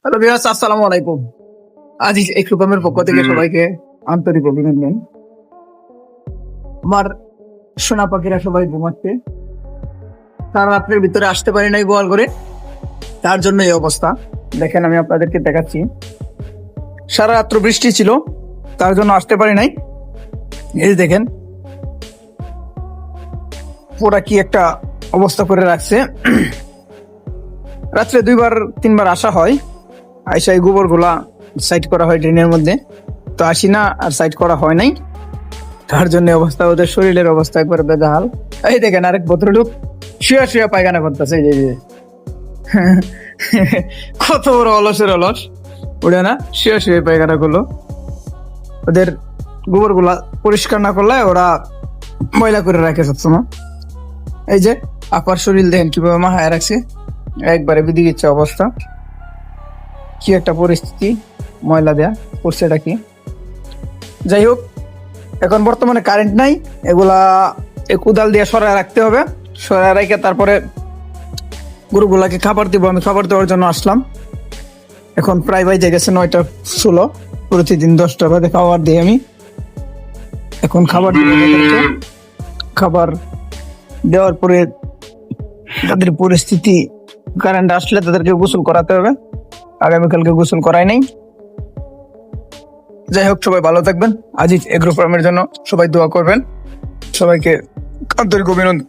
Hello viewers, আসসালামু আলাইকুম। আজ একরকমের পক্ষ থেকে সবাইকে আন্তরিক অভিনন্দন। আমার সোনা পাখিরা সবাই ঘুমাচ্ছে, সারা রাত্রের ভিতরে আসতে পারি নাই গোয়াল করে, তার জন্য এই অবস্থা। দেখেন, আমি আপনাদেরকে দেখাচ্ছি। সারা রাত্র বৃষ্টি ছিল, তার জন্য আসতে পারি নাই। এই দেখেন পুরা কি একটা অবস্থা করে রাখছে। রাত্রে 2-3বার আসা হয়, আইসা এই গোবর গুলা সাইড করা হয় ড্রেনের মধ্যে। তো আসি না, আর সাইড করা হয় নাই, তার জন্য অবস্থা। ওদের শরীরের অবস্থা একবারে বেজাহাল। এই দেখেন আরেক ভদ্রলোক শুয়া শুয়া পায়খানা করতেছে। এই যে কত বড় অলসের অলস, উঠে না, শুয়া শুয়ে পায়খানা করলো। ওদের গোবর গুলা পরিষ্কার না করলে ওরা ময়লা করে রাখে সবসময়। এই যে আপার শরীর দেখেন কিভাবে মাহায় রাখছে, একবারে বিধি গেছে অবস্থা। কি একটা পরিস্থিতি, ময়লা দেয়া করছে এটা কি। যাই হোক, এখন বর্তমানে কারেন্ট নাই, এগুলা কোদাল দিয়ে সরায় রাখতে হবে। সরায় রেখে তারপরে গরুগুলাকে খাবার দিব। আমি খাবার দেওয়ার জন্য আসলাম। এখন প্রায় বাজে গেছে 9:16। প্রতিদিন 10টা বাজে খাবার দিই আমি। এখন খাবার দিব তাদেরকে। খাবার দেওয়ার পরে তাদের পরিস্থিতি, কারেন্ট আসলে তাদেরকে গোসল করাতে হবে। আগামীকালকে গোসল করাই নাই। যাই হোক, সবাই ভালো থাকবেন। আজিজ এগ্রো ফার্মের জন্য সবাই দোয়া করবেন। সবাইকে আন্তরিক অভিনন্দন।